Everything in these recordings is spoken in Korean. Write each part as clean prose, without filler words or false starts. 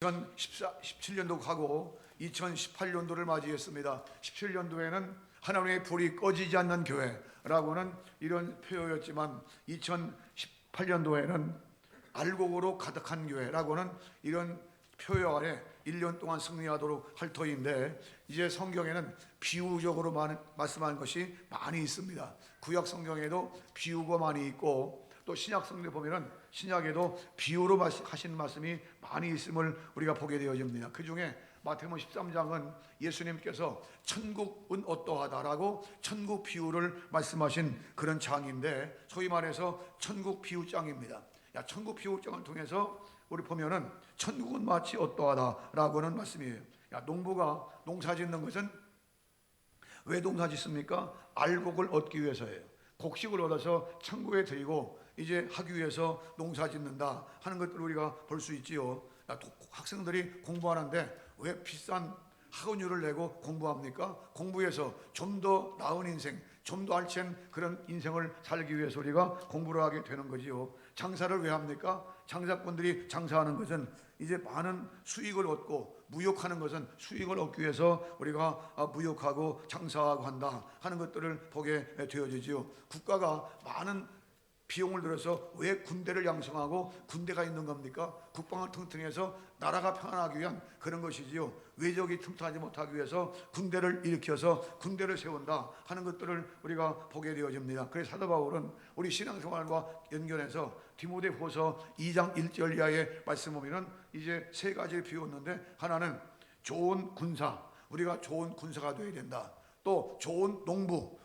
2017년도 가고 2018년도를 맞이했습니다. 17년도에는 하나님의 불이 꺼지지 않는 교회라고는 이런 표현이었지만 2018년도에는 알곡으로 가득한 교회라고는 이런 표현 아래 1년 동안 승리하도록 할 터인데, 이제 성경에는 비유적으로 말씀하는 것이 많이 있습니다. 구약 성경에도 비유가 많이 있고, 또 신약 성경에 보면은 신약에도 비유로 하시는 말씀이 많이 있음을 우리가 보게 되어집니다. 그 중에 마태복음 13장은 예수님께서 천국은 어떠하다라고 천국 비유를 말씀하신 그런 장인데, 소위 말해서 천국 비유장입니다. 천국 비유장을 통해서 우리 보면은 천국은 마치 어떠하다라고는 말씀이에요. 농부가 농사 짓는 것은 왜 농사 짓습니까? 알곡을 얻기 위해서예요. 곡식을 얻어서 천국에 드리고 이제 하기 위해서 농사 짓는다 하는 것들을 우리가 볼 수 있지요. 학생들이 공부하는데 왜 비싼 학원료를 내고 공부합니까? 공부해서 좀 더 나은 인생, 좀 더 알찬 그런 인생을 살기 위해서 우리가 공부를 하게 되는 거지요. 장사를 왜 합니까? 장사꾼들이 장사하는 것은 이제 많은 수익을 얻고, 무역하는 것은 수익을 얻기 위해서 우리가 무역하고 장사하고 한다 하는 것들을 보게 되어지지요. 국가가 많은 비용을 들여서 왜 군대를 양성하고 군대가 있는 겁니까? 국방을 튼튼해서 나라가 평안하기 위한 그런 것이지요. 외적이 튼튼하지 못하기 위해서 군대를 일으켜서 군대를 세운다 하는 것들을 우리가 보게 되어집니다. 그래서 사도 바울은 우리 신앙생활과 연결해서 디모데후서 2장 1절 이하의 말씀 보면은 이제 세 가지를 비웠는데, 하나는 좋은 군사, 우리가 좋은 군사가 되어야 된다. 또 좋은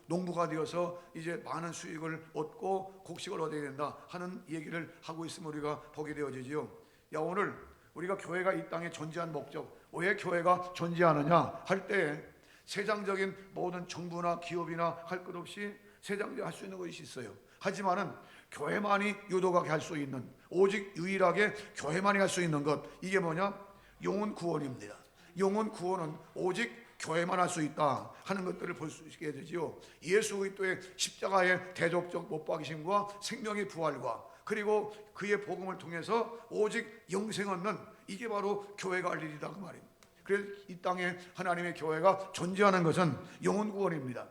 농부가 되어서 이제 많은 수익을 얻고 곡식을 얻어야 된다 하는 얘기를 하고 있음을 우리가 보게 되어지지요. 오늘 우리가 교회가 이 땅에 존재한 목적, 왜 교회가 존재하느냐 할 때 세상적인 모든 정부나 기업이나 할 것 없이 세상적으로 할 수 있는 것이 있어요. 하지만은 교회만이 유독하게 할 수 있는, 오직 유일하게 교회만이 할 수 있는 것, 이게 뭐냐? 영혼 구원입니다. 영혼 구원은 오직 교회만 할 수 있다 하는 것들을 볼 수 있게 되지요. 예수 그리스도의 십자가의 대속적 못 박이심과 생명의 부활과 그리고 그의 복음을 통해서 오직 영생 얻는, 이게 바로 교회가 할 일이다 그 말입니다. 그래서 이 땅에 하나님의 교회가 존재하는 것은 영혼 구원입니다.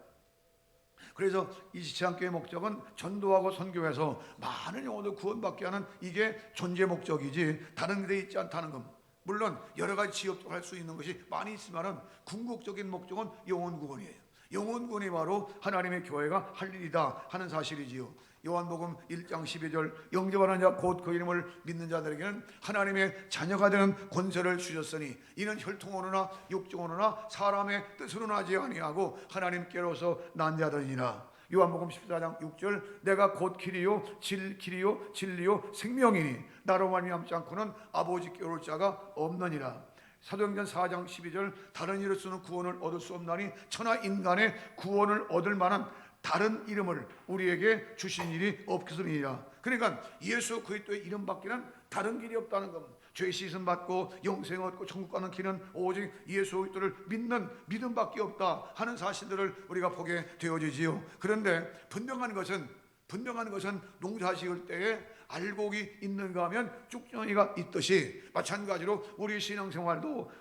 그래서 이 지체함교회의 목적은 전도하고 선교해서 많은 영혼을 구원받게 하는, 이게 존재 목적이지 다른 데 있지 않다는 겁니다. 물론 여러 가지 지역도 할 수 있는 것이 많이 있지만은 궁극적인 목적은 영혼 구원이에요. 영혼 구원이 바로 하나님의 교회가 할 일이다 하는 사실이지요. 요한복음 1장 12절, 영접하는 자 곧 그 이름을 믿는 자들에게는 하나님의 자녀가 되는 권세를 주셨으니 이는 혈통으로나 육정으로나 사람의 뜻으로는 하지 아니하고 하나님께로서 난 자들이니라. 요한복음 14장 6절, 내가 곧 길이요 길이요 진리요 생명이니 나로 말미암지 않고는 아버지께 올 자가 없느니라. 사도행전 4장 12절, 다른 이로서는 구원을 얻을 수 없나니 천하 인간의 구원을 얻을 만한 다른 이름을 우리에게 주신 일이 없겠음이니라. 그러니까 예수 그리스도의 이름밖에는 다른 길이 없다는 겁니다. 죄 씻음 받고 영생 얻고 천국 가는 길은 오직 예수 그리스도를 믿는 믿음밖에 없다 하는 사실들을 우리가 보게 되어지지요. 그런데 분명한 것은 농사 지을 때에 알곡이 있는가 하면 쭉정이가 있듯이, 마찬가지로 우리 신앙생활도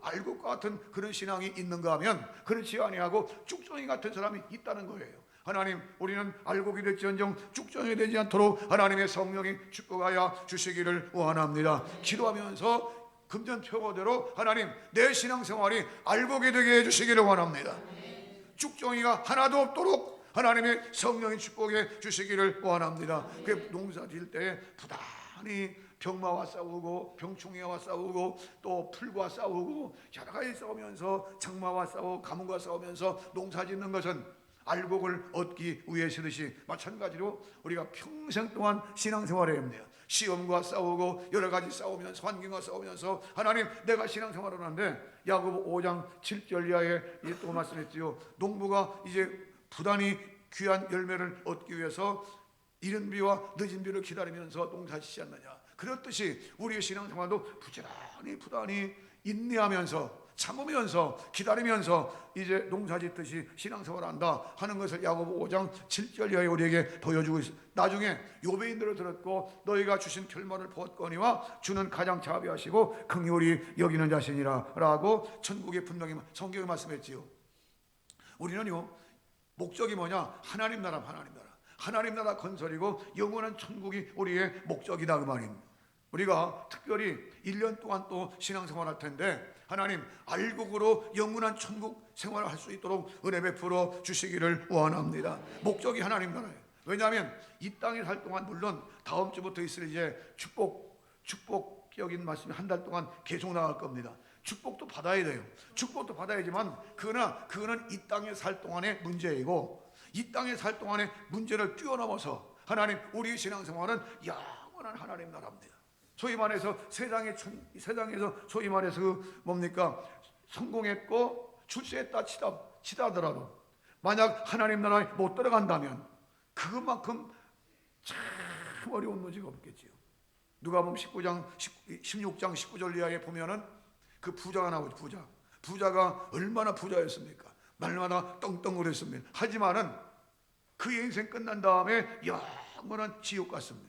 알곡과 같은 그런 신앙이 있는가 하면 그렇지 아니하고 쭉정이 같은 사람이 있다는 거예요. 하나님, 우리는 알곡이 될지언정 쭉정이 되지 않도록 하나님의 성령이 축복하여 주시기를 원합니다. 기도하면서 금전표고대로 하나님, 내 신앙생활이 알곡이 되게 해주시기를 원합니다. 쭉정이가 하나도 없도록 하나님의 성령이 축복해 주시기를 원합니다. 그 농사 지을 때 부단히 병마와 싸우고 병충해와 싸우고 또 풀과 싸우고 여러 가지 싸우면서 장마와 싸우고 가뭄과 싸우면서 농사 짓는 것은 알곡을 얻기 위해서듯이, 마찬가지로 우리가 평생 동안 신앙생활을 해야 합니다. 시험과 싸우고 여러 가지 싸우면서 환경과 싸우면서 하나님, 내가 신앙생활을 하는데 야고보 5장 7절 이하에 또 말씀했지요. 농부가 이제 부단히 귀한 열매를 얻기 위해서 이른 비와 늦은 비를 기다리면서 농사짓지 않느냐. 그렇듯이 우리의 신앙생활도 부단히 인내하면서 참으면서 기다리면서 이제 농사짓듯이 신앙생활한다 하는 것을 야고보 5장 7절 이하에 우리에게 보여주고 있습니다. 나중에 요배인들을 들었고 너희가 주신 결말을 보았거니와 주는 가장 자비하시고 긍휼히 여기는 자신이라 라고 천국에 분명히 성경에 말씀했지요. 우리는요 목적이 뭐냐? 하나님 나라, 하나님 나라, 하나님 나라 건설이고 영원한 천국이 우리의 목적이다 그 말입니다. 우리가 특별히 1년 동안 또 신앙생활할 텐데 하나님 알곡으로 영원한 천국 생활을 할 수 있도록 은혜 베풀어 주시기를 원합니다. 목적이 하나님 나라예요. 왜냐하면 이 땅에 살 동안 물론 다음 주부터 있을 이제 축복적인 말씀이 한 달 동안 계속 나갈 겁니다. 축복도 받아야 돼요. 축복도 받아야지만 그거는 이 땅에 살 동안의 문제이고 이 땅에 살 동안의 문제를 뛰어넘어서 하나님 우리 신앙생활은 영원한 하나님 나라입니다. 소위 말해서 세상에서 소위 말해서 뭡니까? 성공했고 출세했다 치다더라도 만약 하나님 나라에 못 들어간다면 그것만큼 참 어려운 문제가 없겠지요. 누가복음 16장 19절 이하에 보면은 그 부자가 나오죠. 부자가 얼마나 부자였습니까? 날마다 떵떵거렸습니다. 하지만은 그 인생 끝난 다음에 영원한 지옥 갔습니다.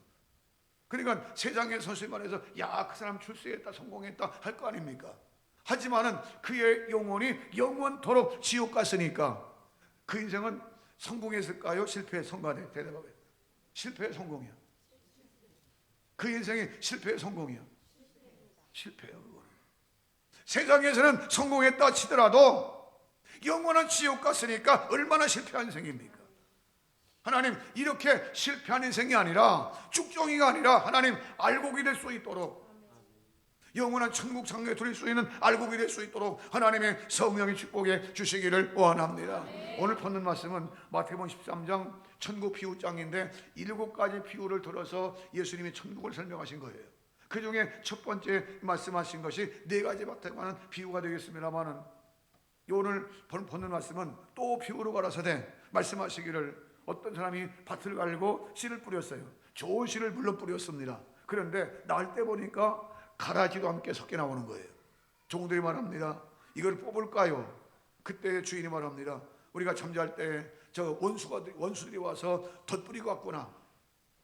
그러니까 세상에 소위 말해서 그 사람 출세했다 성공했다 할 거 아닙니까? 하지만은 그의 영혼이 영원토록 지옥 갔으니까 그 인생은 성공했을까요? 실패했을까요? 대답해. 실패 성공이야. 그 인생이 실패 성공이야. 실패야 그거는. 세상에서는 성공했다 치더라도 영원한 지옥 갔으니까 얼마나 실패한 인생입니까? 하나님 이렇게 실패한 인생이 아니라 쭉정이가 아니라 하나님 알곡이 될 수 있도록 영원한 천국 장래에 드릴 수 있는 알곡이 될 수 있도록 하나님의 성령의 축복해 주시기를 원합니다. 오늘 보는 말씀은 마태복음 13장 천국 비유장인데 7가지 비유를 들어서 예수님이 천국을 설명하신 거예요. 그 중에 첫 번째 말씀하신 것이 4가지 밭에 관한 비유가 되겠습니다만은 오늘 보는 말씀은 또 비유로 가라사대 말씀하시기를 어떤 사람이 밭을 갈고 씨를 뿌렸어요. 좋은 씨를 물론 뿌렸습니다. 그런데 나을 때 보니까 가라지도 함께 섞여 나오는 거예요. 종들이 말합니다. 이걸 뽑을까요? 그때 주인이 말합니다. 우리가 잠잘 때 저 원수들이 와서 덧뿌리고 왔구나.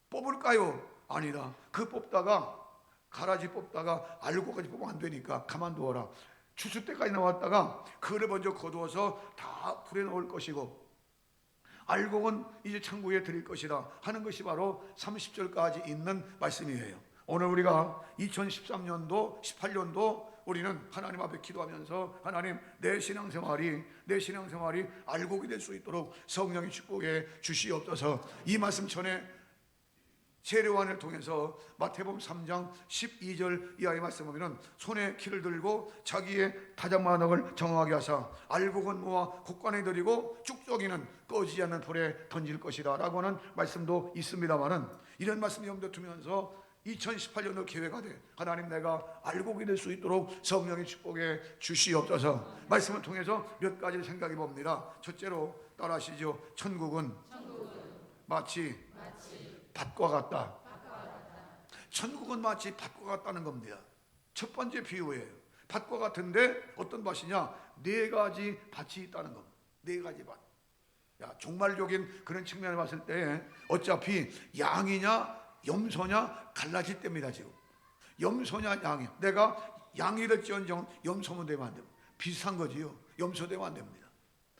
뽑을까요? 아니다. 그 뽑다가 가라지 뽑다가 알곡까지 뽑으면 안 되니까 가만두어라. 추수 때까지 나왔다가 그를 먼저 거두어서 다 불에 넣을 것이고 알곡은 이제 천국에 드릴 것이다 하는 것이 바로 30절까지 있는 말씀이에요. 오늘 우리가 2013년도 18년도 우리는 하나님 앞에 기도하면서 하나님 내 신앙생활이 알곡이 될 수 있도록 성령의 축복에 주시옵소서. 이 말씀 전에 세례요한을 통해서 마태복음 3장 12절 이하의 말씀 보면은 손에 키를 들고 자기의 타작만억을 정하게 하사 알곡은 모아 곡간에 들이고 쭉저기는 꺼지지 않는 불에 던질 것이다 라고는 말씀도 있습니다만은 이런 말씀 염두에 두면서 2018년도 기회가 돼 하나님 내가 알곡이 될 수 있도록 성령의 축복에 주시옵소서. 말씀을 통해서 몇 가지를 생각해 봅니다. 첫째로 따라하시죠. 천국은 마치 밭과 같다. 천국은 마치 밭과 같다는 겁니다. 첫 번째 비유예요. 밭과 같은데 어떤 밭이냐? 4가지 밭이 있다는 겁니다. 4가지 밭. 종말적인 그런 측면을 봤을 때 어차피 양이냐 염소냐 갈라질 때입니다. 지금 염소냐 양이냐. 내가 양이 될지언정 염소면 되면 안 됩니다. 비슷한 거지요. 염소 되면 안 됩니다.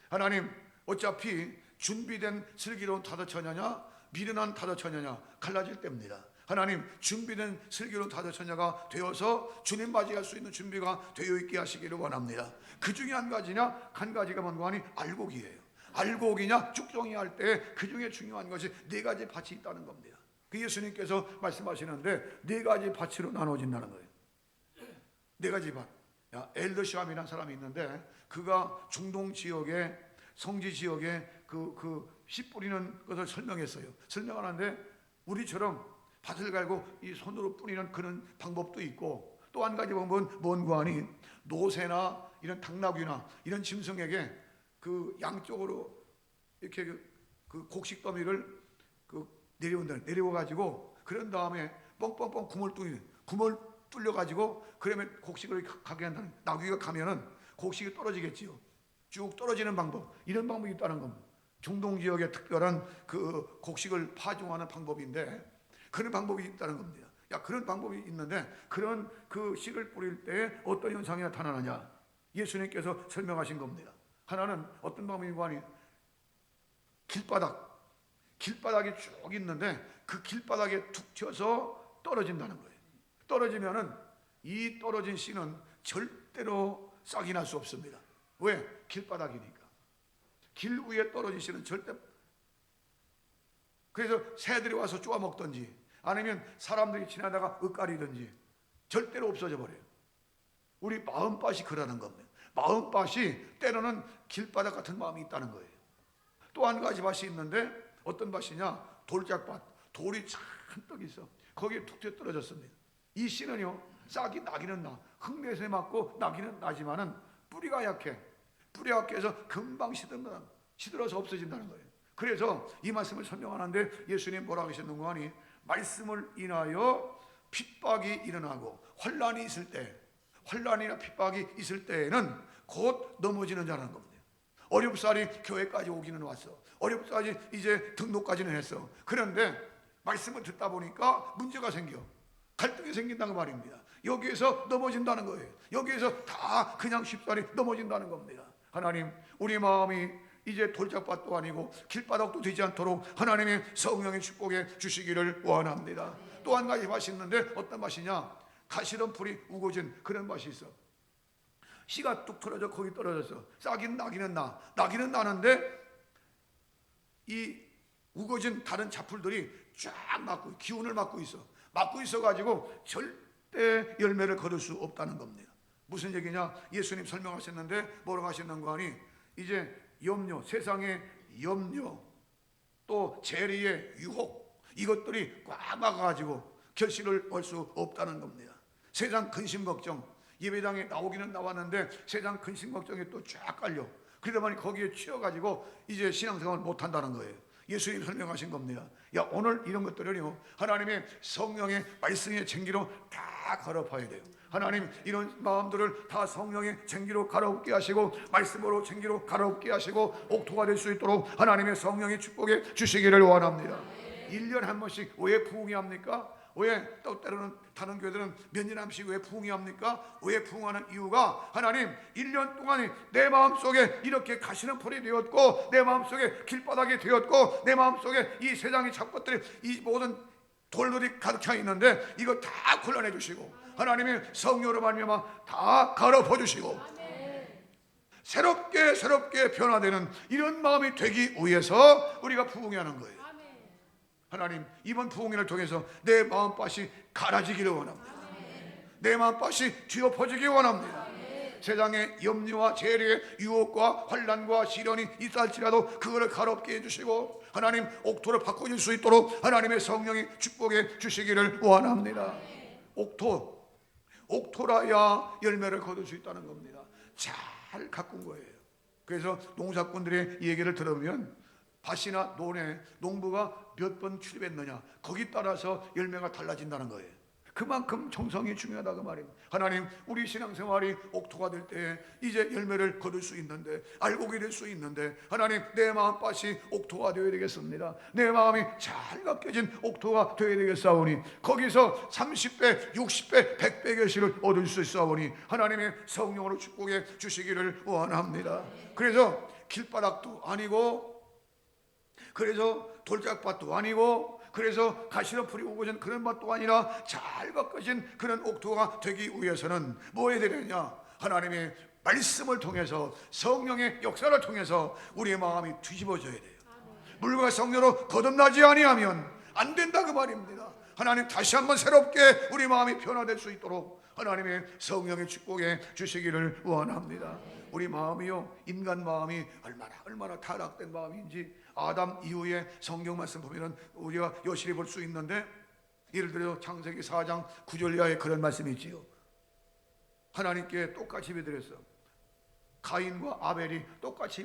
하나님 어차피 준비된 슬기로운 타도처녀냐 미련한 타도처녀냐 갈라질 때입니다. 하나님 준비된 슬기로운 타도처녀가 되어서 주님 맞이할 수 있는 준비가 되어 있게 하시기를 원합니다. 그 중에 한 가지가 뭔가 하니 알곡이에요. 알곡이냐 쭉종이 할 때 그 중에 중요한 것이 4가지 밭이 있다는 겁니다. 그 예수님께서 말씀하시는데 4가지 밭으로 나눠진다는 거예요. 4가지 밭. 엘더시암이라는 사람이 있는데 그가 중동 지역에 성지 지역에 씨 뿌리는 것을 설명하는데 우리처럼 밭을 갈고 이 손으로 뿌리는 그런 방법도 있고 또 한 가지 방법은 뭔가 하니 노새나 이런 당나귀나 이런 짐승에게 그 양쪽으로 이렇게 그 곡식 더미를 내려와 가지고 그런 다음에 뻥뻥뻥 구멍을 뚫려 가지고 그러면 곡식을 가게 한다는 나귀가 가면은 곡식이 떨어지겠지요. 쭉 떨어지는 방법, 이런 방법이 있다는 겁니다. 중동 지역의 특별한 그 곡식을 파종하는 방법인데 그런 방법이 있다는 겁니다. 그런 방법이 있는데 그런 그 씨를 뿌릴 때 어떤 현상이 나타나느냐? 예수님께서 설명하신 겁니다. 하나는 어떤 방법이고 하니 길바닥이 쭉 있는데 그 길바닥에 툭 튀어서 떨어진다는 거예요. 떨어지면은 이 떨어진 씨는 절대로 싹이 날 수 없습니다. 왜? 길바닥이니까. 길 위에 떨어진 씨는 절대, 그래서 새들이 와서 쪼아 먹든지 아니면 사람들이 지나다가 윽가리든지 절대로 없어져 버려요. 우리 마음밭이 그러는 겁니다. 마음밭이 때로는 길바닥 같은 마음이 있다는 거예요. 또 한 가지 밭이 있는데 어떤 밭이냐? 돌짝밭. 돌이 잔뜩 있어. 거기에 툭 튀어 떨어졌습니다. 이 씨는요, 싹이 나기는 나, 흙내새 맞고 나기는 나지만은 뿌리가 약해. 뿌리가 약해서 금방 시들어서 없어진다는 거예요. 그래서 이 말씀을 설명하는데 예수님 뭐라고 하셨는가 하니 말씀을 인하여 핍박이 일어나고 환란이 있을 때, 환란이나 핍박이 있을 때에는 곧 넘어지는 자라는 겁니다. 어렵사리 교회까지 오기는 왔어. 어렵사리 이제 등록까지는 했어. 그런데 말씀을 듣다 보니까 문제가 생겨. 갈등이 생긴다는 말입니다. 여기에서 넘어진다는 거예요. 여기에서 다 그냥 쉽사리 넘어진다는 겁니다. 하나님, 우리 마음이 이제 돌짝밭도 아니고 길바닥도 되지 않도록 하나님의 성령의 축복에 주시기를 원합니다. 또 한 가지 맛이 있는데 어떤 맛이냐? 가시덤불이 우거진 그런 맛이 있어. 씨가 뚝 떨어져 거기 떨어졌어. 싹이는 나기는 나는데 이 우거진 다른 잡풀들이 쫙 막고 기운을 막고 있어가지고 절대 열매를 거둘 수 없다는 겁니다. 무슨 얘기냐? 예수님 설명하셨는데 뭐라고 하셨는가 하니 이제 염려, 세상의 염려, 또 재리의 유혹, 이것들이 꽉 막아가지고 결실을 얻을 수 없다는 겁니다. 세상 근심 걱정, 예배당에 나오기는 나왔는데 세상 근심 걱정이 또 쫙 깔려. 그러다 보니 거기에 치여가지고 이제 신앙생활을 못한다는 거예요. 예수님 설명하신 겁니다. 오늘 이런 것들은요, 하나님의 성령의 말씀의 쟁기로 다 갈아엎어야 돼요. 하나님, 이런 마음들을 다 성령의 쟁기로 갈아엎게 하시고 말씀으로 쟁기로 갈아엎게 하시고 옥토가 될 수 있도록 하나님의 성령의 축복에 주시기를 원합니다. 1년에 한 번씩 왜 부흥이 합니까? 왜 또 때로는 다른 교회들은 몇 년에 한 번씩 왜 부흥이 합니까? 왜 부흥하는 이유가 하나님 1년 동안에 내 마음속에 이렇게 가시는 풀이 되었고 내 마음속에 길바닥이 되었고 내 마음속에 이 세상의 잡것들이 이 모든 돌들이 가득 차 있는데 이거 다 골라내 주시고 하나님의 성령으로 말미암아 다 갈아엎어 주시고 새롭게 변화되는 이런 마음이 되기 위해서 우리가 부흥하는 거예요. 하나님, 이번 부흥회를 통해서 내 마음밭이 갈아지기를 원합니다. 내 마음밭이 뒤엎어지기 원합니다. 세상의 염려와 재리의 유혹과 환난과 시련이 있을지라도 그거를 갈아엎게 해주시고 하나님 옥토를 바꿔줄 수 있도록 하나님의 성령이 축복해 주시기를 원합니다. 옥토라야 열매를 거둘 수 있다는 겁니다. 잘 가꾼 거예요. 그래서 농사꾼들의 얘기를 들으면 밭이나 논에 농부가 몇 번 출입했느냐 거기 따라서 열매가 달라진다는 거예요. 그만큼 정성이 중요하다고 말입니다. 하나님, 우리 신앙생활이 옥토가 될 때 이제 열매를 거둘 수 있는데 알곡이 될 수 있는데 하나님, 내 마음밭이 옥토가 되어야 되겠습니다. 내 마음이 잘 가껴진 옥토가 되어야 되겠사오니 거기서 30배, 60배, 100배 결실을 얻을 수 있사오니 하나님의 성령으로 축복해 주시기를 원합니다. 그래서 길바닥도 아니고 그래서 돌짝밭도 아니고 그래서 가시덤불이 우거진 그런 밭도 아니라 잘 가꿔진 그런 옥토가 되기 위해서는 뭐 해야 되느냐? 하나님의 말씀을 통해서 성령의 역사를 통해서 우리의 마음이 뒤집어져야 돼요. 물과 성령으로 거듭나지 아니하면 안 된다 그 말입니다. 하나님, 다시 한번 새롭게 우리 마음이 변화될 수 있도록 하나님의 성령의 축복에 주시기를 원합니다. 우리 마음이요, 인간 마음이 얼마나 타락된 마음인지 아담 이후에 성경 말씀 보면은 우리가 여실히 볼 수 있는데 예를 들어 창세기 4장 9절 이하에 그런 말씀이 있지요. 하나님께 똑같이 예배드렸어. 가인과 아벨이 똑같이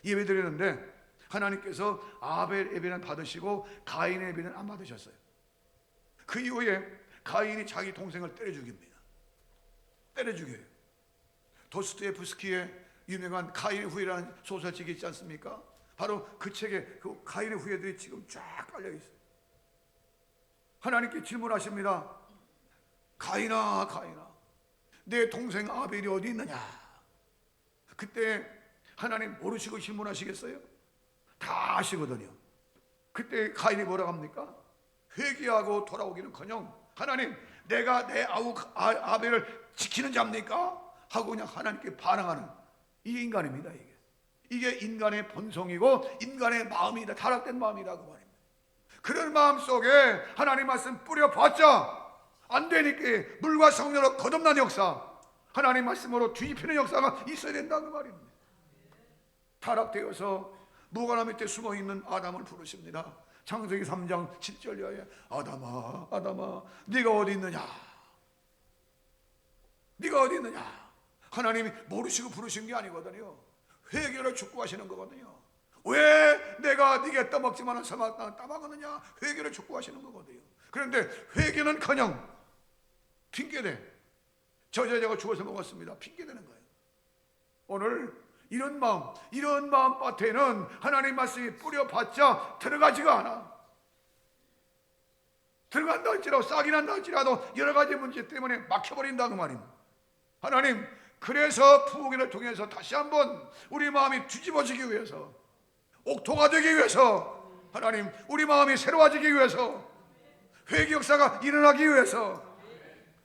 예배드렸는데 하나님께서 아벨 예배는 받으시고 가인의 예배는 안 받으셨어요. 그 이후에 가인이 자기 동생을 때려 죽입니다. 때려 죽여요. 도스토옙스키의 유명한 가인의 후예라는 소설책이 있지 않습니까? 바로 그 책에 그 가인의 후예들이 지금 쫙 깔려 있어요. 하나님께 질문하십니다. 가인아, 가인아, 내 동생 아벨이 어디 있느냐? 그때 하나님 모르시고 질문하시겠어요? 다 아시거든요. 그때 가인이 뭐라고 합니까? 회개하고 돌아오기는커녕 하나님, 내가 내 아벨을 지키는 자입니까? 하고 그냥 하나님께 반항하는, 이게 인간입니다. 이게 인간의 본성이고 인간의 마음이다. 타락된 마음이라고 말입니다. 그런 마음 속에 하나님 말씀 뿌려봤자 안 되니까 물과 성령으로 거듭난 역사, 하나님 말씀으로 뒤집히는 역사가 있어야 된다는 말입니다. 타락되어서 무가나 밑에 숨어있는 아담을 부르십니다. 창세기 3장 7절 이하에 아담아, 아담아, 네가 어디 있느냐? 네가 어디 있느냐? 하나님이 모르시고 부르신 게 아니거든요. 회개를 촉구하시는 거거든요. 왜 내가 네게 떠먹지만은 사막 땅을 따먹었느냐? 회개를 촉구하시는 거거든요. 그런데 회개는커녕 핑계대. 저 여자가 죽어서 먹었습니다. 핑계대는 거예요. 오늘 이런 마음 밭에는 하나님 말씀이 뿌려봤자 들어가지가 않아. 들어간다 할지라도 싹이 난다 할지라도 여러 가지 문제 때문에 막혀버린다 그 말입니다. 하나님, 그래서 부흥회를 통해서 다시 한번 우리 마음이 뒤집어지기 위해서, 옥토가 되기 위해서, 하나님 우리 마음이 새로워지기 위해서, 회개 역사가 일어나기 위해서,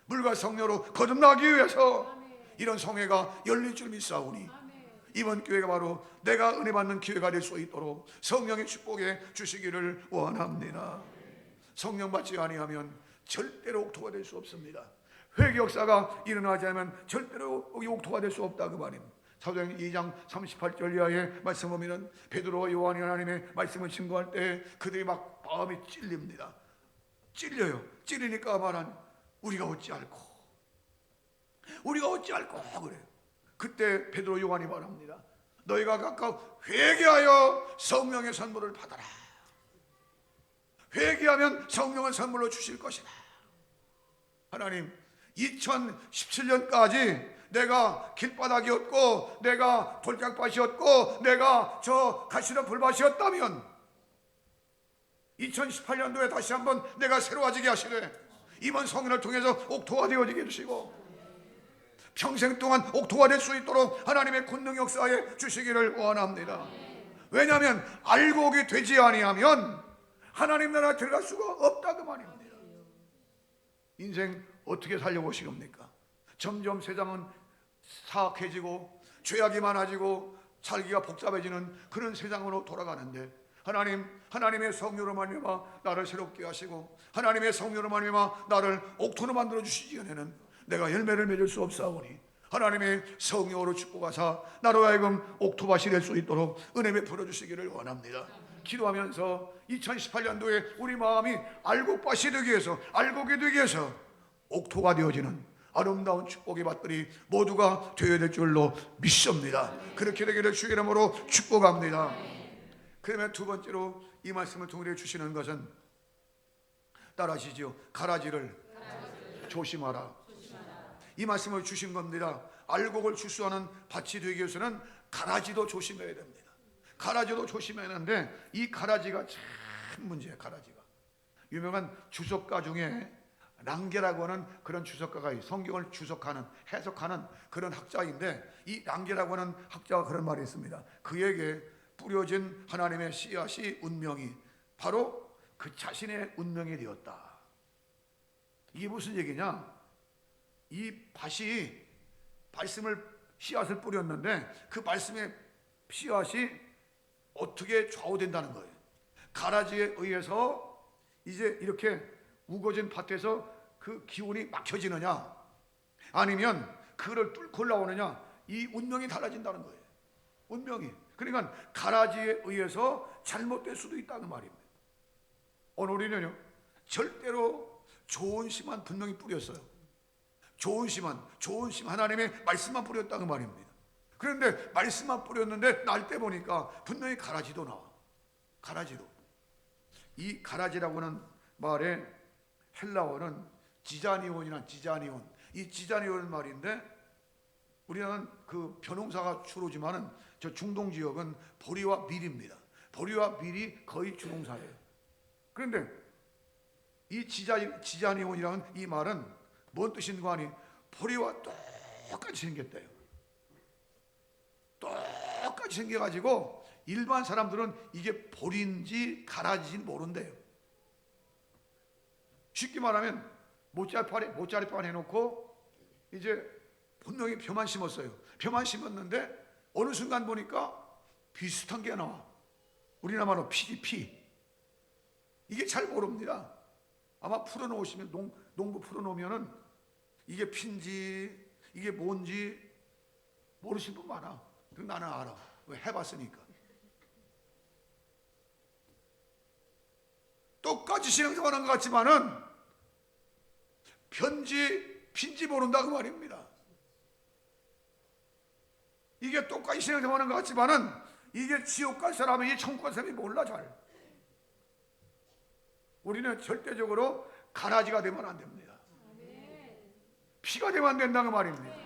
물과 성령으로 거듭나기 위해서 이런 성회가 열릴 줄 믿사오니 이번 기회가 바로 내가 은혜 받는 기회가 될 수 있도록 성령의 축복에 주시기를 원합니다. 성령 받지 아니하면 절대로 옥토가 될 수 없습니다. 회개 역사가 일어나지 않으면 절대로 옥토가 될 수 없다 그 말입니다. 사도행전 2장 38절 이하에 말씀 보면은 베드로와 요한이 하나님의 말씀을 증거할 때 그들이 막 마음이 찔립니다. 찔려요. 찔리니까 말한 우리가 어찌할꼬 그래요. 그때 베드로 요한이 말합니다. 너희가 각각 회개하여 성령의 선물을 받아라. 회개하면 성령의 선물로 주실 것이다. 하나님, 2017년까지 내가 길바닥이었고 내가 돌짝밭이었고 내가 저 가시던 불밭이었다면 2018년도에 다시 한번 내가 새로워지게 하시되 이번 성령을 통해서 옥토가 되어지게 해주시고 평생 동안 옥토가 될 수 있도록 하나님의 권능 역사에 주시기를 원합니다. 왜냐하면 알고 오게 되지 아니하면 하나님 나라 들어갈 수가 없다 그 말입니다. 인생 어떻게 살려보시렵니까? 점점 세상은 사악해지고 죄악이 많아지고 살기가 복잡해지는 그런 세상으로 돌아가는데 하나님의 성령으로 말미암아 나를 새롭게 하시고 하나님의 성령으로 말미암아 나를 옥토로 만들어 주시기 전에는 내가 열매를 맺을 수 없사오니 하나님의 성령으로 축복하사 나로 하여금 옥토밭이 될 수 있도록 은혜 베풀어 주시기를 원합니다. 기도하면서 2018년도에 우리 마음이 알곡밭이 되기 위해서 알곡이 되기 위해서 옥토가 되어지는 아름다운 축복의 밭들이 모두가 되어야 될 줄로 믿습니다. 그렇게 되기를 주의 이름으로 축복합니다. 그러면 두 번째로 이 말씀을 통해 주시는 것은 따라하시죠. 가라지를 조심하라. 이 말씀을 주신 겁니다. 알곡을 추수하는 밭이 되기 위해서는 가라지도 조심해야 됩니다. 가라지도 조심해야 하는데 이 가라지가 참 문제예요. 가라지가 유명한 주석가 중에 랑게라고 하는 그런 주석가가 성경을 해석하는 그런 학자인데 이 랑게라고 하는 학자가 그런 말이 있습니다. 그에게 뿌려진 하나님의 씨앗이 운명이 바로 그 자신의 운명이 되었다. 이게 무슨 얘기냐? 이 밭이 씨앗을 뿌렸는데 그 말씀의 씨앗이 어떻게 좌우된다는 거예요. 가라지에 의해서 이제 이렇게 우거진 밭에서 그 기운이 막혀지느냐 아니면 그를 뚫고 올라오느냐, 이 운명이 달라진다는 거예요. 운명이. 그러니까 가라지에 의해서 잘못될 수도 있다는 말입니다. 오늘 우리는요 절대로 좋은 씨만 분명히 뿌렸어요. 좋은 씨 하나님의 말씀만 뿌렸다는 말입니다. 그런데 말씀만 뿌렸는데 날 때 보니까 분명히 가라지도 나와. 가라지도. 이 가라지라고 하는 말의 헬라어는 지자니온. 이 지자니온 말인데 우리나라는 그 벼농사가 주로지만은 저 중동 지역은 보리와 밀입니다. 보리와 밀이 거의 주농사예요. 그런데 이 지자니온이라는 이 말은 뭔 뜻인가 하니 보리와 똑같이 생겼대요. 똑같이 생겨가지고 일반 사람들은 이게 보리인지 가라지인지 모른대요. 쉽게 말하면 모짜리판 해놓고 이제 분명히 벼만 심었어요. 벼만 심었는데 어느 순간 보니까 비슷한 게 나와. 우리나라 말로 피. 이게 잘 모릅니다. 아마 풀어놓으시면 농부 풀어놓으면은 이게 피인지 이게 뭔지 모르시는 분 많아. 나는 알아. 왜 해봤으니까. 똑같이 신앙생활하는 것 같지만은 핀지 모른다 그 말입니다. 이게 똑같이 신앙생활하는 것 같지만은 이게 지옥 갈 사람이 천국 갈 사람이 몰라 잘. 우리는 절대적으로 가라지가 되면 안 됩니다. 피가 되면 안 된다 그 말입니다.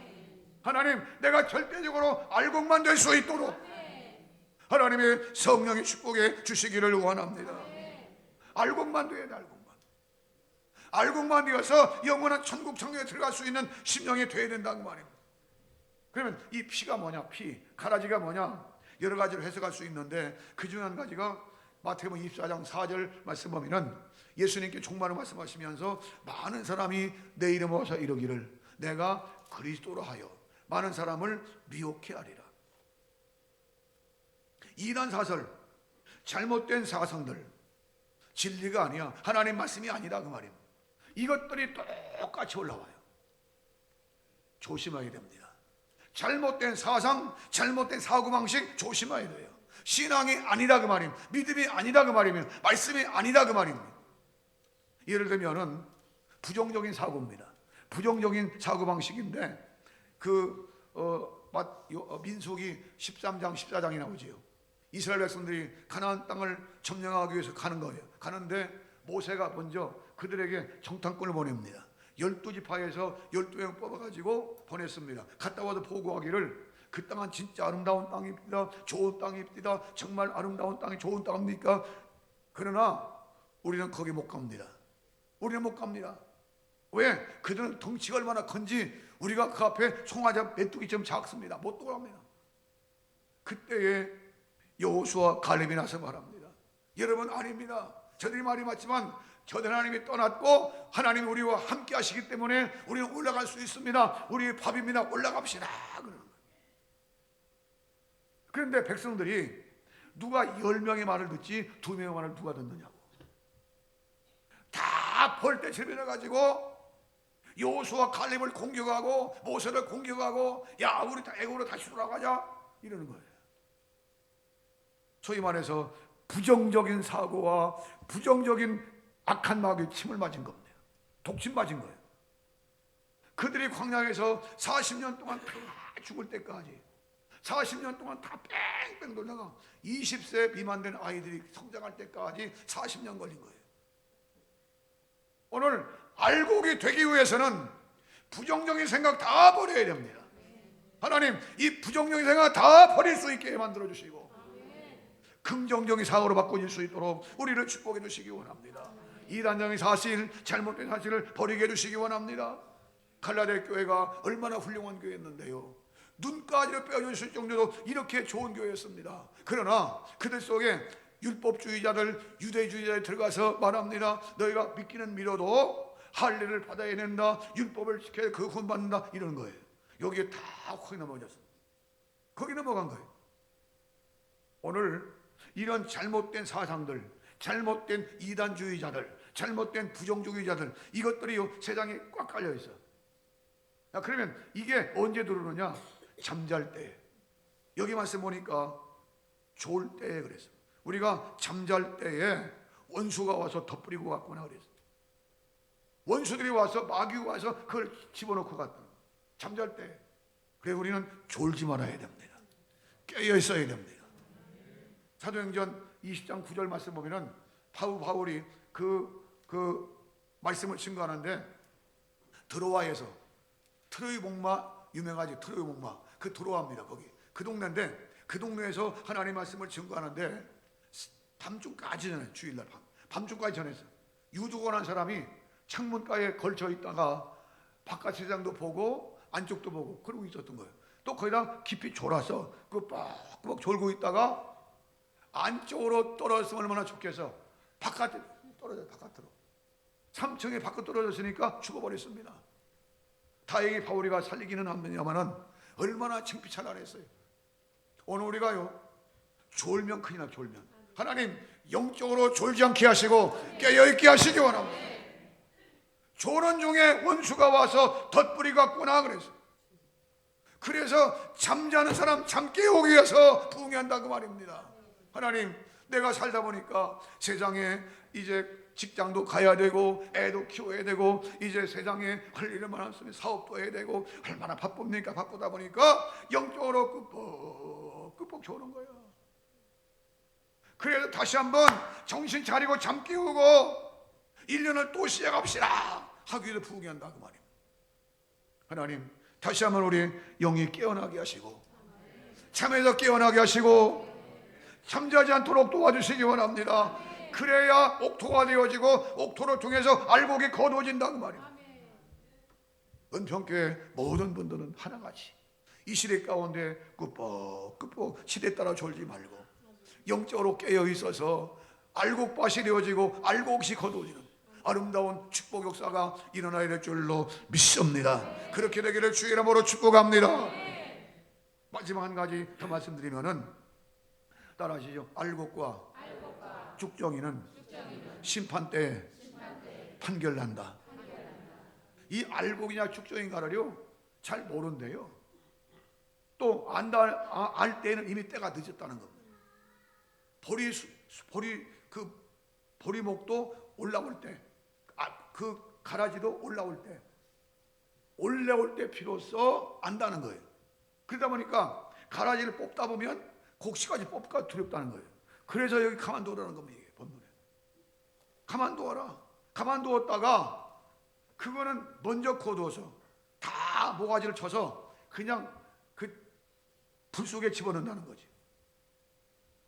하나님, 내가 절대적으로 알곡만 될 수 있도록 하나님의 성령의 축복에 주시기를 원합니다. 알곡만 돼야 돼. 알곡만 되어서 영원한 천국 창조에 들어갈 수 있는 심령이 돼야 된다는 말입니다. 그러면 이 피가 뭐냐? 가라지가 뭐냐? 여러 가지로 해석할 수 있는데 그 중에 한 가지가 마태복음 24장 4절 말씀 보면은 예수님께 종말을 말씀하시면서 많은 사람이 내 이름을 와서 이르기를 내가 그리스도로 하여 많은 사람을 미혹해 하리라. 이단 사설, 잘못된 사상들, 진리가 아니야. 하나님 말씀이 아니다 그 말입니다. 이것들이 똑같이 올라와요. 조심해야 됩니다. 잘못된 사상, 잘못된 사고방식 조심해야 돼요. 신앙이 아니다 그 말입니다. 믿음이 아니다 그 말이면 말씀이 아니다 그 말입니다. 예를 들면은 부정적인 사고입니다. 부정적인 사고방식인데 민수기 13장 14장이 나오지요. 이스라엘 백성들이 가나안 땅을 점령하기 위해서 가는 거예요. 가는데 모세가 먼저 그들에게 정탐꾼을 보냅니다. 12지파에서 12명 뽑아가지고 보냈습니다. 갔다 와서 보고하기를 그 땅은 진짜 아름다운 땅입니다. 좋은 땅입니다. 정말 아름다운 땅이 좋은 땅입니까? 그러나 우리는 거기 못 갑니다. 우리는 못 갑니다. 왜? 그들은 덩치가 얼마나 큰지 우리가 그 앞에 송아지 메뚜기처럼 작습니다. 못 돌아갑니다. 그때에 여호수아 갈렙이 나서 말합니다. 여러분 아닙니다. 저들이 말이 맞지만 저들 하나님이 떠났고 하나님이 우리와 함께 하시기 때문에 우리는 올라갈 수 있습니다. 우리의 밥입니다. 올라갑시다. 그러는 거예요. 그런데 백성들이 누가 10명의 말을 듣지 2명의 말을 누가 듣느냐고. 다 벌떼처럼 가지고 여호수아 갈렙을 공격하고 모세를 공격하고 야 우리 다 애굽으로 다시 돌아가자 이러는 거예요. 소위 말해서 부정적인 사고와 부정적인 악한 마귀의 침을 맞은 겁니다. 독침 맞은 거예요. 그들이 광야에서 40년 동안 다 죽을 때까지 40년 동안 다 뺑뺑 돌다가 20세 미만 된 아이들이 성장할 때까지 40년 걸린 거예요. 오늘 알곡이 되기 위해서는 부정적인 생각 다 버려야 됩니다. 하나님 이 부정적인 생각 다 버릴 수 있게 만들어 주시고 긍정적인 사고로 바꿔줄 수 있도록 우리를 축복해 주시기 원합니다. 이단적인 사실, 잘못된 사실을 버리게 해주시기 원합니다. 갈라디아 교회가 얼마나 훌륭한 교회였는데요. 눈까지를 빼어줄 정도로 이렇게 좋은 교회였습니다. 그러나 그들 속에 율법주의자들, 유대주의자들 들어가서 말합니다. 너희가 믿기는 믿어도 할례를 받아야 된다. 율법을 지켜야 그 구원받는다. 이러는 거예요. 여기에 다 거기 넘어졌습니다. 거기 넘어간 거예요. 오늘 이런 잘못된 사상들, 잘못된 이단주의자들, 잘못된 부정주의자들 이것들이 세상에 꽉 깔려 있어. 그러면 이게 언제 들어오느냐? 잠잘 때. 여기 말씀 보니까 좋을 때에 그랬어. 우리가 잠잘 때에 원수가 와서 덧뿌리고 갔구나 그랬어. 원수들이 와서 마귀가 와서 그걸 집어넣고 갔다. 잠잘 때. 그래 우리는 졸지 말아야 됩니다. 깨어 있어야 됩니다. 사도행전 20장 9절 말씀 보면은 바울이 그 말씀을 증거하는데 드로아에서 트로이 복마 유명하지, 트로이 목마. 그 들어옵니다. 거기 그 동네인데, 그 동네에서 하나님 말씀을 증거하는데 밤중까지 전해. 주일날 밤중까지 전했어. 유두건한 사람이 창문가에 걸쳐 있다가 바깥 세상도 보고 안쪽도 보고 그러고 있었던 거예요. 또 거기다 깊이 졸아서 그 뻑뻑 졸고 있다가 안쪽으로 떨어졌으면 얼마나 좋겠어. 바깥에 떨어져요. 바깥으로 3층에 바깥 떨어졌으니까 죽어버렸습니다. 다행히 바울이가 살리기는 합니다만은 얼마나 창피찬란했어요. 오늘 우리가요, 졸면 큰일 나. 졸면 하나님 영적으로 졸지 않게 하시고 깨어있게 하시기 원합니다. 조는 중에 원수가 와서 덧불이 같구나 그랬어요. 그래서 잠자는 사람 잠 깨우기 위해서 부흥한다고 말입니다. 하나님, 내가 살다 보니까 세상에 이제 직장도 가야 되고 애도 키워야 되고 이제 세상에 할 일이 많았으니 사업도 해야 되고 얼마나 바쁩니까? 바쁘다 보니까 영적으로 끄뻑 조는 거예요. 그래서 다시 한번 정신 차리고 잠 깨우고 1년을 또 시작합시다 하기 위해서 부흥한다 그 말입니다. 하나님, 다시 한번 우리 영이 깨어나게 하시고 잠에서 깨어나게 하시고 잠자지 않도록 도와주시기 원합니다. 그래야 옥토가 되어지고 옥토를 통해서 알곡이 거두어진다 그 말입니다. 은평교회 모든 분들은 하나같이 이 시대 가운데 끄뻑끄뻑 시대 따라 졸지 말고 영적으로 깨어 있어서 알곡밭이 되어지고 알곡이 거두어지는 아름다운 축복 역사가 일어나야 될 줄로 믿습니다. 그렇게 되기를 주의 이름으로 축복합니다. 마지막 한 가지 더 말씀드리면은 따라하시죠. 알곡과 죽정이는 심판 때에 판결난다. 이 알곡이냐 죽정인가를요 잘 모른대요. 또 알 때는 이미 때가 늦었다는 겁니다. 보리목도 올라올 때, 그 가라지도 올라올 때 비로소 안다는 거예요. 그러다 보니까 가라지를 뽑다 보면 곡식까지 뽑기가 두렵다는 거예요. 그래서 여기 가만두라는 겁니다. 이게 본문에 가만두어라. 가만두었다가 그거는 먼저 거두어서 다 모가지를 쳐서 그냥 그 불 속에 집어넣는다는 거지.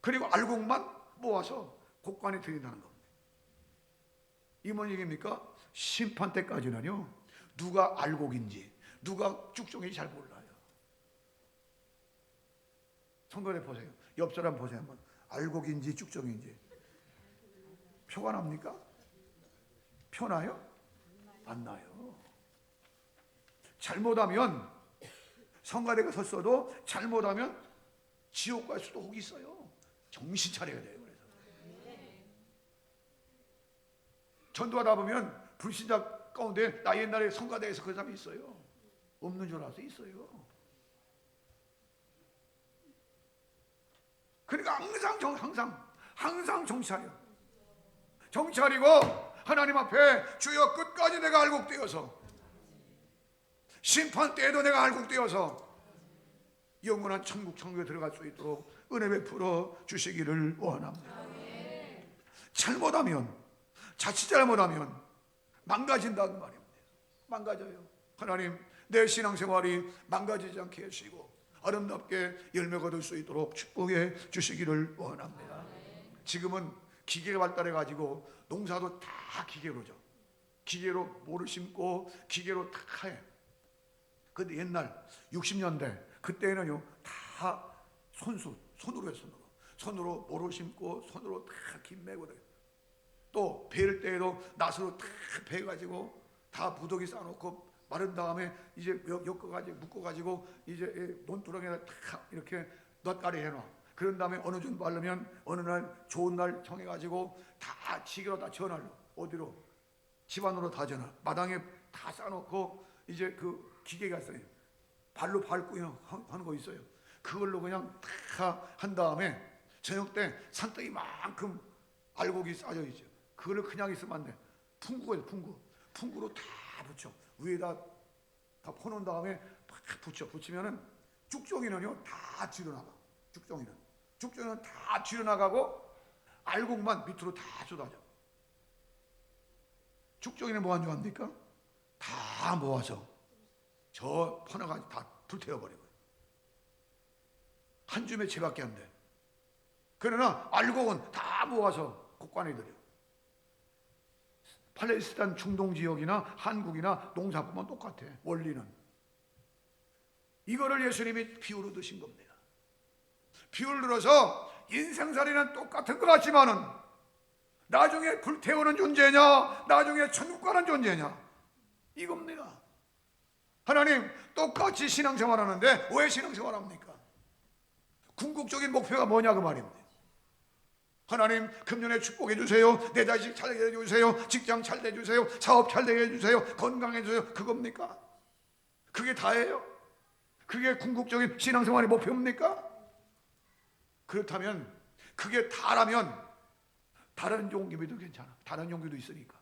그리고 알곡만 모아서 곡간에 들인다는 겁니다. 이 뭔 얘기입니까? 심판 때까지는요 누가 알곡인지 누가 죽종인지 잘 몰라요. 성도들 보세요. 옆 사람 보세요 한번. 알곡인지 죽종인지 표가 납니까? 표 나요? 안 나요. 잘못하면 성가대가 섰어도 잘못하면 지옥 갈 수도 혹 있어요. 정신 차려야 돼요. 그래서 전도하다 보면 불신자 가운데 나 옛날에 성가대에서 그 사람이 있어요. 없는 줄 알아서 있어요. 그러니까 항상 정신 차려. 정신 차리고 하나님 앞에 주여 끝까지 내가 알곡되어서 심판 때에도 내가 알곡되어서 영원한 천국에 들어갈 수 있도록 은혜 베풀어 주시기를 원합니다. 자칫 잘못하면 망가진다는 말입니다. 망가져요. 하나님, 내 신앙생활이 망가지지 않게 하시고 아름답게 열매 거둘 수 있도록 축복해 주시기를 원합니다. 지금은 기계가 발달해 가지고 농사도 다 기계로죠. 기계로 모를 심고 기계로 다 해. 근데 옛날 60년대 그때는요 다 손으로 했어요. 손으로 모를 심고 손으로 다 김매고 또 베일 때에도 낫으로 다 베가지고 다 부덕이 쌓아놓고 마른 다음에 이제 엮어가지고 묶어가지고 이제 논두렁에다 다 이렇게 넛가리 해놔. 그런 다음에 어느 정도 바르면 어느 날 좋은 날 정해가지고 다 지게로 다 전화로 어디로 집안으로 다 전화. 마당에 다 쌓아놓고 이제 그 기계가 있어요. 발로 밟고 그냥 하는 거 있어요. 그걸로 그냥 다 한 다음에 저녁 때 산더기만큼 알곡이 쌓여 있죠. 그걸 그냥 있으면 안 돼. 풍구예요. 풍구로 다 붙여. 위에다 다 퍼놓은 다음에 팍 붙이면은 쭉종이는요 다 뒤로 나가. 쭉종이는 다 뒤로 나가고 알곡만 밑으로 다 쏟아져. 쭉종이는 뭐 한 줄 압니까? 다 모아서 저 퍼나가지 다 불태워버리고 한 줌의 채밖에 안 돼. 그러나 알곡은 다 모아서 곡간에 들여. 팔레스타인 중동 지역이나 한국이나 농사뿐만 똑같아. 원리는 이거를 예수님이 비유로 드신 겁니다. 비유를 들어서 인생살이는 똑같은 것 같지만은 나중에 불태우는 존재냐, 나중에 천국 가는 존재냐, 이겁니다. 하나님 똑같이 신앙생활하는데 왜 신앙생활합니까? 궁극적인 목표가 뭐냐 그 말입니다. 하나님 금년에 축복해 주세요. 내 자식 잘 되게 해주세요. 직장 잘 되게 해주세요. 사업 잘 되게 해주세요. 건강해 주세요. 그겁니까? 그게 다예요? 그게 궁극적인 신앙생활의 목표입니까? 그렇다면 그게 다라면 다른 종교도 괜찮아. 다른 종교도 있으니까.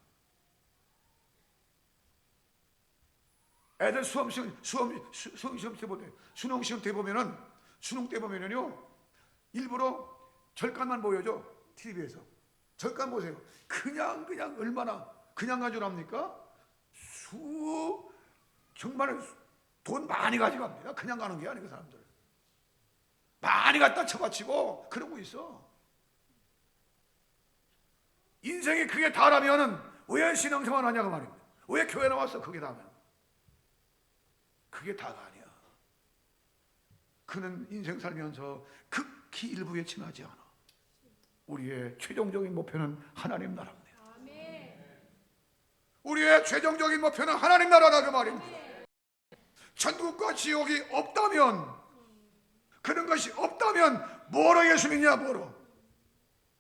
애들 수능 시험 때 보면 수능 시험 때 보면은 수능 때 보면은요 일부러 절간만 보여줘. TV에서 절간 보세요. 그냥 얼마나 그냥 가져갑니까? 정말 돈 많이 가져갑니다. 그냥 가는 게 아니고 사람들 많이 갖다 쳐바치고 그러고 있어. 인생이 그게 다라면은 왜 신앙생활 하냐고 말입니다. 왜 교회 나왔어? 그게 다면 그게 다가 아니야. 그는 인생 살면서 극히 일부에 지나지 않아. 우리의 최종적인 목표는 하나님 나라입니다. 우리의 최종적인 목표는 하나님 나라다 그 말입니다. 천국과 지옥이 없다면, 그런 것이 없다면 뭐로 예수 믿냐? 뭐로?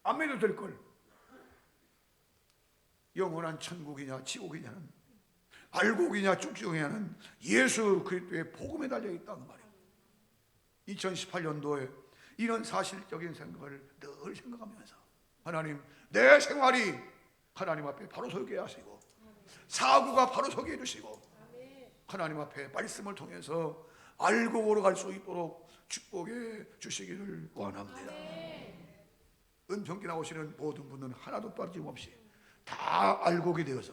안 믿어도 될걸. 영원한 천국이냐 지옥이냐는, 알곡이냐 쭉쭉이냐는 예수 그리스도의 복음에 달려있다는 말이에요. 2018년도에 이런 사실적인 생각을 늘 생각하면서 하나님, 내 생활이 하나님 앞에 바로 서게 하시고 사고가 바로 서게 해주시고 하나님 앞에 말씀을 통해서 알곡으로 갈 수 있도록 축복해 주시기를 원합니다. 은평기 나오시는 모든 분은 하나도 빠짐없이 다 알곡이 되어서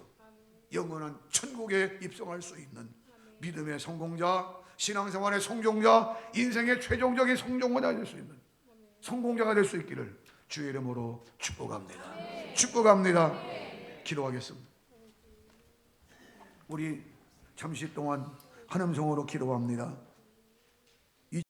영원한 천국에 입성할 수 있는 믿음의 성공자, 신앙생활의 성공자, 인생의 최종적인 성공자가 될 수 있는 성공자가 될 수 있기를 주의 이름으로 축복합니다. 축복합니다. 기도하겠습니다. 우리 잠시 동안 한 음성으로 기도합니다.